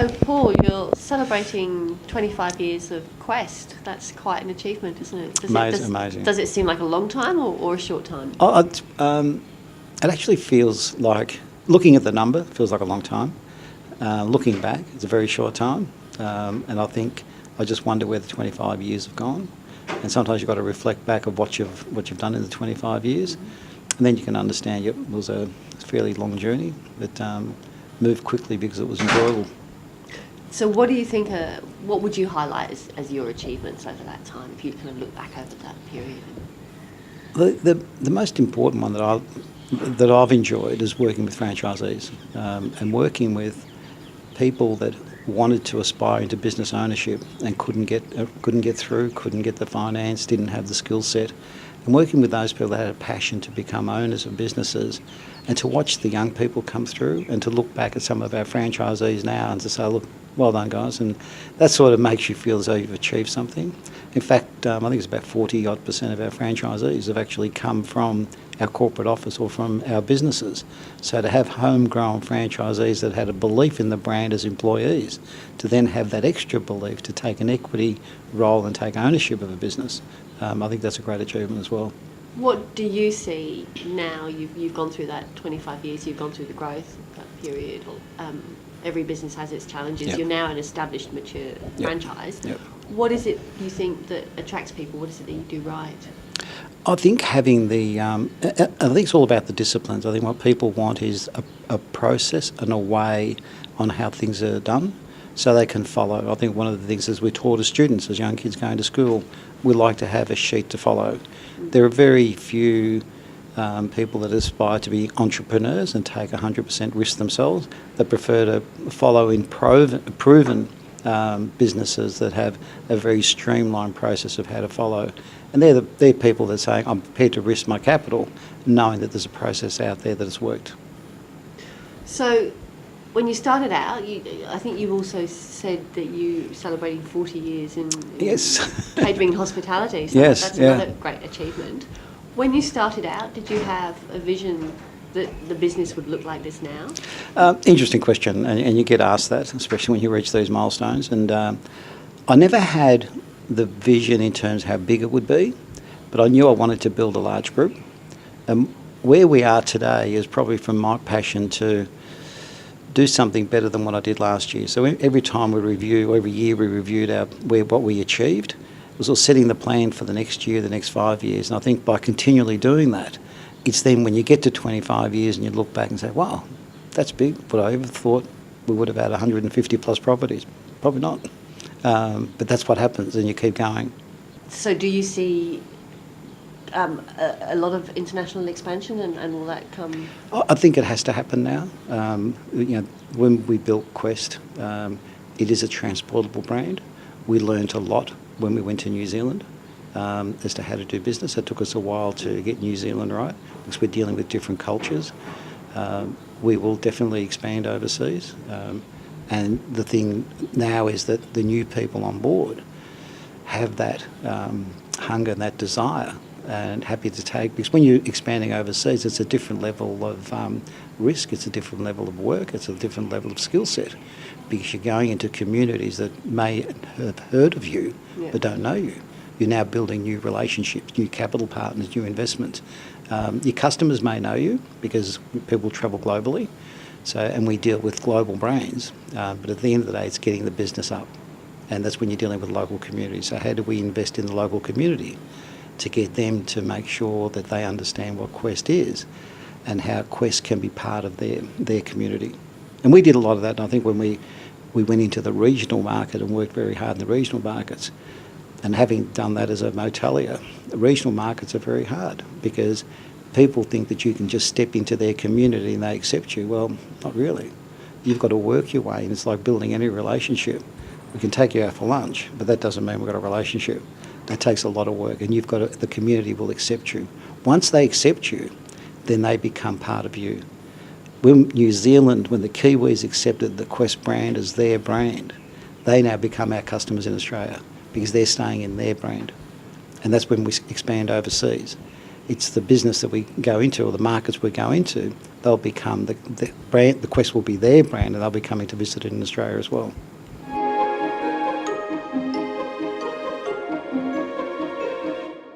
So, Paul, you're celebrating 25 years of Quest. That's quite an achievement, isn't it? Amazing. Does it seem like a long time or a short time? It actually feels like, looking at the number, feels like a long time. Looking back, it's a very short time. And I think I just wonder where the 25 years have gone. And sometimes you've got to reflect back of what you've done in the 25 years. And then you can understand, it was a fairly long journey, but moved quickly because it was enjoyable. So what do you think, what would you highlight as your achievements over that time, if you kind of look back over that period? The most important one that I've enjoyed is working with franchisees and working with people that wanted to aspire into business ownership and couldn't get through, couldn't get the finance, didn't have the skill set, and working with those people that had a passion to become owners of businesses, and to watch the young people come through and to look back at some of our franchisees now and to say, look, well done guys, and that sort of makes you feel as though you've achieved something. In fact, I think it's about 40% of our franchisees have actually come from our corporate office or from our businesses. So to have homegrown franchisees that had a belief in the brand as employees, to then have that extra belief to take an equity role and take ownership of a business, I think that's a great achievement as well. What do you see now? You've gone through that 25 years, you've gone through the growth period. Every business has its challenges. Yep. You're now an established, mature franchise. Yep. What is it you think that attracts people? What is it that you do right? I think having I think it's all about the disciplines. I think what people want is a process and a way on how things are done so they can follow. I think one of the things as we're taught as students, as young kids going to school, we like to have a sheet to follow. There are very few people that aspire to be entrepreneurs and take 100% risk themselves, that prefer to follow in proven businesses that have a very streamlined process of how to follow. And they're people that are saying, I'm prepared to risk my capital, knowing that there's a process out there that has worked. So when you started out, I think you also said that you celebrating 40 years in yes. catering and hospitality. So yes, that's another great achievement. When you started out, did you have a vision that the business would look like this now? Interesting question, and you get asked that, especially when you reach these milestones. And I never had the vision in terms of how big it would be, but I knew I wanted to build a large group. And where we are today is probably from my passion to do something better than what I did last year. So every time every year we reviewed what we achieved. It was all setting the plan for the next year, the next 5 years. And I think by continually doing that, it's then when you get to 25 years and you look back and say, wow, that's big. Would I ever thought we would have had 150 plus properties? Probably not. But that's what happens, and you keep going. So do you see a lot of international expansion, and will that come? I think it has to happen now. When we built Quest, it is a transportable brand. We learnt a lot when we went to New Zealand as to how to do business. It took us a while to get New Zealand right because we're dealing with different cultures. We will definitely expand overseas. And the thing now is that the new people on board have that hunger and that desire and happy to take, because when you're expanding overseas, it's a different level of risk, it's a different level of work, it's a different level of skill set, because you're going into communities that may have heard of you but don't know you. You're now building new relationships, new capital partners, new investments. Your customers may know you because people travel globally, and we deal with global brands, but at the end of the day, it's getting the business up, and that's when you're dealing with local communities. So how do we invest in the local community to get them to make sure that they understand what Quest is and how Quest can be part of their community? And we did a lot of that, and I think when we went into the regional market and worked very hard in the regional markets, and having done that as a motelier, the regional markets are very hard because people think that you can just step into their community and they accept you. Well, not really. You've got to work your way, and it's like building any relationship. We can take you out for lunch, but that doesn't mean we've got a relationship. That takes a lot of work, and the community will accept you. Once they accept you, then they become part of you. When New Zealand, when the Kiwis accepted the Quest brand as their brand, they now become our customers in Australia because they're staying in their brand. And that's when we expand overseas. it's the business that we go into or the markets we go into, they'll become the brand, the Quest will be their brand, and they'll be coming to visit it in Australia as well.